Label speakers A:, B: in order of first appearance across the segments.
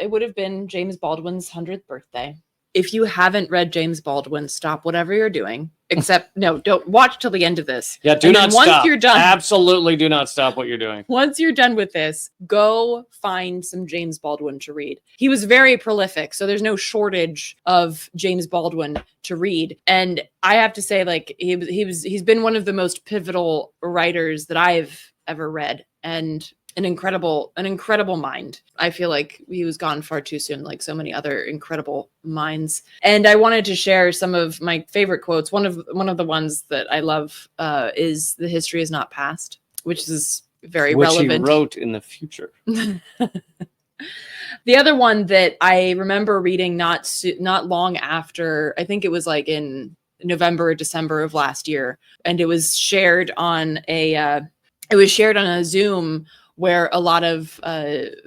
A: it would have been James Baldwin's 100th birthday. If you haven't read James Baldwin, stop whatever you're doing. Except, no, don't watch till the end of this.
B: Yeah, do not stop.
A: Once you're done,
B: absolutely do not stop what you're doing.
A: Once you're done with this, go find some James Baldwin to read. He was very prolific, so there's no shortage of James Baldwin to read. And I have to say, like, he's been one of the most pivotal writers that I've ever read, and an incredible mind. I feel like he was gone far too soon, like so many other incredible minds. And I wanted to share some of my favorite quotes. One of the ones that I love is "The history is not past," which is very relevant.
B: Which he wrote in the future.
A: The other one that I remember reading not long after, I think it was like in November or December of last year, and it was shared on a Zoom where a lot of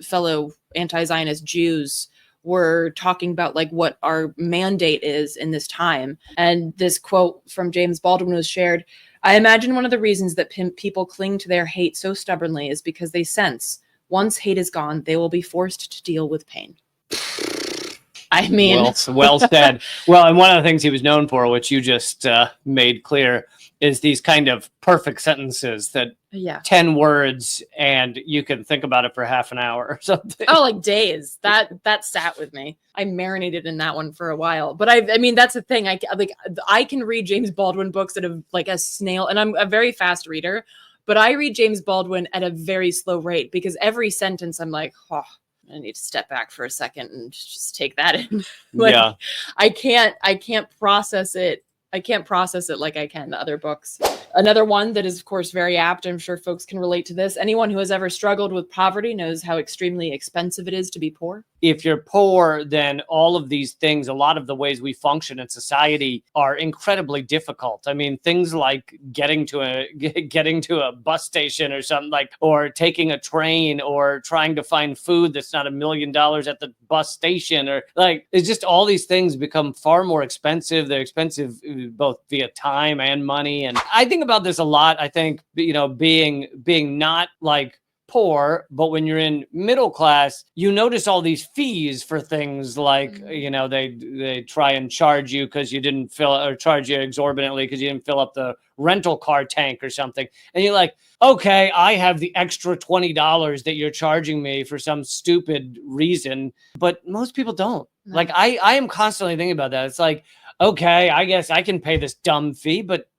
A: fellow anti-Zionist Jews were talking about like what our mandate is in this time. And this quote from James Baldwin was shared. "I imagine one of the reasons that people cling to their hate so stubbornly is because they sense once hate is gone, they will be forced to deal with pain." I mean,
B: well said. Well, and one of the things he was known for, which you just made clear, is these kind of perfect sentences that 10 words and you can think about it for half an hour or something.
A: Oh, like days. That sat with me. I marinated in that one for a while. But I mean, that's the thing. I can read James Baldwin books at a snail, and I'm a very fast reader, but I read James Baldwin at a very slow rate because every sentence I'm like, oh, I need to step back for a second and just take that in. I can't process it. I can't process it like I can the other books. Another one that is, of course, very apt. I'm sure folks can relate to this. Anyone who has ever struggled with poverty knows how extremely expensive it is to be poor.
B: If you're poor, then all of these things, a lot of the ways we function in society are incredibly difficult. I mean, things like getting to a bus station or something, like, or taking a train, or trying to find food that's not $1 million at the bus station, or like, it's just all these things become far more expensive. They're expensive both via time and money. And I think about this a lot. I think, being not like poor, but when you're in middle class, you notice all these fees for things like, they try and charge you because you didn't charge you exorbitantly because you didn't fill up the rental car tank or something. And you're like, okay, I have the extra $20 that you're charging me for some stupid reason, but most people don't. No. Like, I am constantly thinking about that. It's like, okay, I guess I can pay this dumb fee, but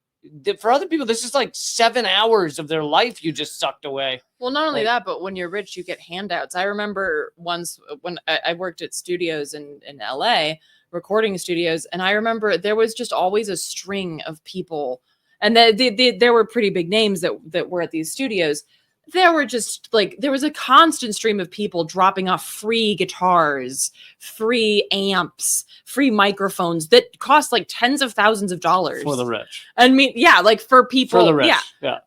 B: for other people, this is like 7 hours of their life you just sucked away.
A: Well, not only that, but when you're rich, you get handouts. I remember once when I worked at studios in LA, recording studios, and I remember there was just always a string of people, and there were pretty big names that were at these studios. There was a constant stream of people dropping off free guitars, free amps, free microphones that cost like tens of thousands of dollars.
B: For the rich.
A: I mean, like for people
B: for the rich.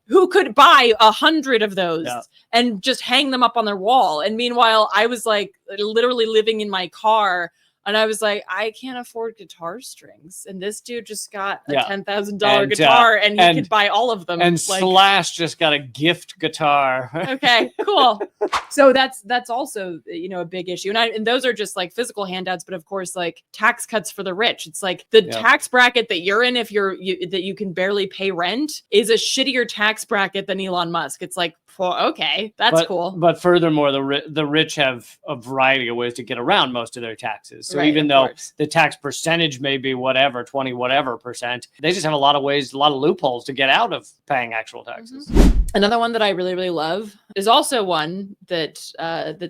A: Who could buy 100 of those and just hang them up on their wall. And meanwhile, I was like literally living in my car, and I was like, I can't afford guitar strings. And this dude just got a $10,000 guitar, and he could buy all of them.
B: And Slash just got a gift guitar.
A: Okay, cool. So that's also, a big issue. And those are just like physical handouts, but of course, like tax cuts for the rich. It's like the tax bracket that you're in, if that you can barely pay rent, is a shittier tax bracket than Elon Musk. It's like, okay, that's cool.
B: But furthermore, the rich have a variety of ways to get around most of their taxes. So even though the tax percentage may be whatever, 20 whatever percent, they just have a lot of ways, a lot of loopholes to get out of paying actual taxes.
A: Mm-hmm. Another one that I really, really love is also one that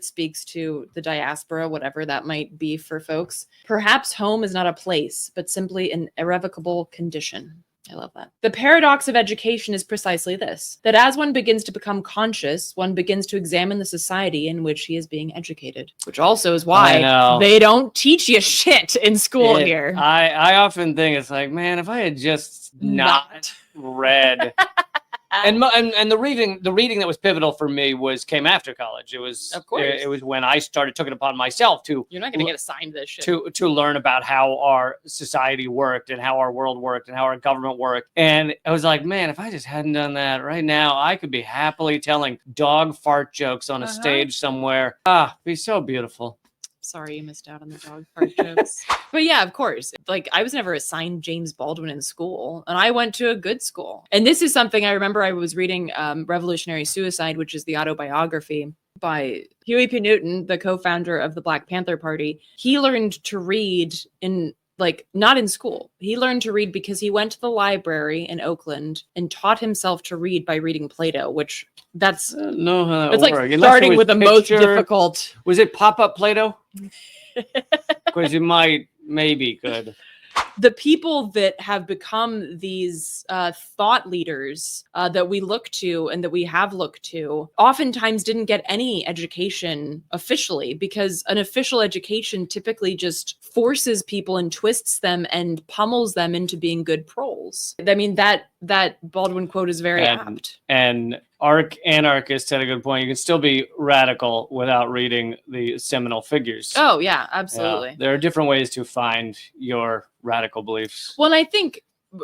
A: speaks to the diaspora, whatever that might be for folks. Perhaps home is not a place, but simply an irrevocable condition. I love that. The paradox of education is precisely this, that as one begins to become conscious, one begins to examine the society in which he is being educated, which also is why they don't teach you shit in school here.
B: I often think it's like, man, if I had just not read... And the reading that was pivotal for me came after college. It was, of course, it was when I took it upon myself to.
A: You're not going to get assigned this shit.
B: To learn about how our society worked and how our world worked and how our government worked. And I was like, man, if I just hadn't done that right now, I could be happily telling dog fart jokes on a stage somewhere. Be so beautiful.
A: Sorry you missed out on the dog park jokes. But yeah, of course. Like, I was never assigned James Baldwin in school, and I went to a good school. And this is something I remember I was reading Revolutionary Suicide, which is the autobiography by Huey P. Newton, the co-founder of the Black Panther Party. He learned to read in not in school. He learned to read because he went to the library in Oakland and taught himself to read by reading Plato, which that's
B: no, how that
A: it's like
B: works.
A: starting with the most difficult.
B: Was it pop-up Plato? Because you maybe could.
A: The people that have become these thought leaders that we look to and that we have looked to oftentimes didn't get any education officially, because an official education typically just forces people and twists them and pummels them into being good proles. I mean, that Baldwin quote is very apt.
B: And anarchist had a good point. You can still be radical without reading the seminal figures.
A: Oh, yeah, absolutely.
B: There are different ways to find your radical beliefs.
A: Well, I think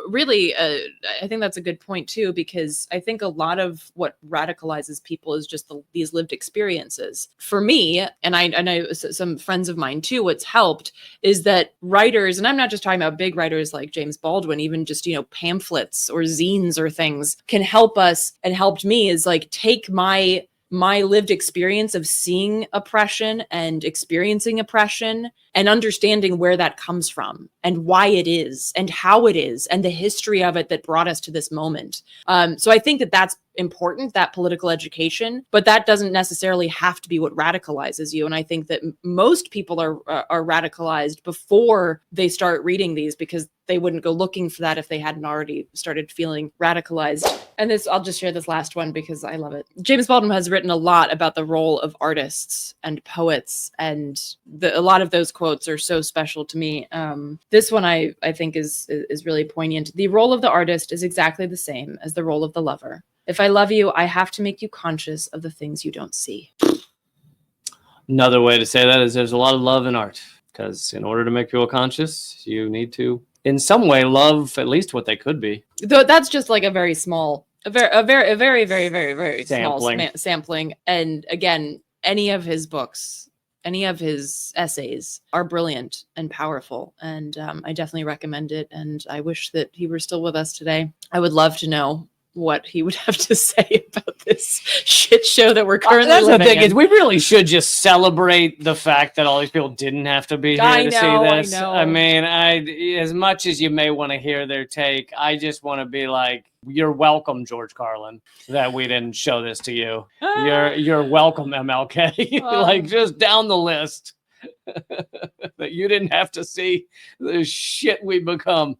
A: really, I think that's a good point too, because I think a lot of what radicalizes people is just these lived experiences. For me, and I know some friends of mine too, what's helped is that writers, and I'm not just talking about big writers like James Baldwin, even just, pamphlets or zines or things can help us, and helped me, is like take my lived experience of seeing oppression and experiencing oppression and understanding where that comes from and why it is and how it is and the history of it that brought us to this moment. So I think that that's important, that political education, but that doesn't necessarily have to be what radicalizes you. And I think that most people are radicalized before they start reading these, because they wouldn't go looking for that if they hadn't already started feeling radicalized. And I'll just share this last one because I love it. James Baldwin has written a lot about the role of artists and poets, and a lot of those quotes are so special to me. This one I think is really poignant. The role of the artist is exactly the same as the role of the lover. If I love you, I have to make you conscious of the things you don't see.
B: Another way to say that is there's a lot of love in art, because in order to make people conscious, you need to, in some way, love at least what they could be.
A: Though that's just like a very, very, very, very
B: Sampling.
A: small sampling. And again, any of his books, any of his essays are brilliant and powerful. And I definitely recommend it. And I wish that he were still with us today. I would love to know what he would have to say about this shit show that we're currently
B: That's
A: living
B: the thing
A: in.
B: is, we really should just celebrate the fact that all these people didn't have to be here to see this.
A: I know.
B: I mean, as much as you may want to hear their take, I just want to be like, you're welcome, George Carlin, that we didn't show this to you. You're welcome, MLK. Like, just down the list. That you didn't have to see the shit we become.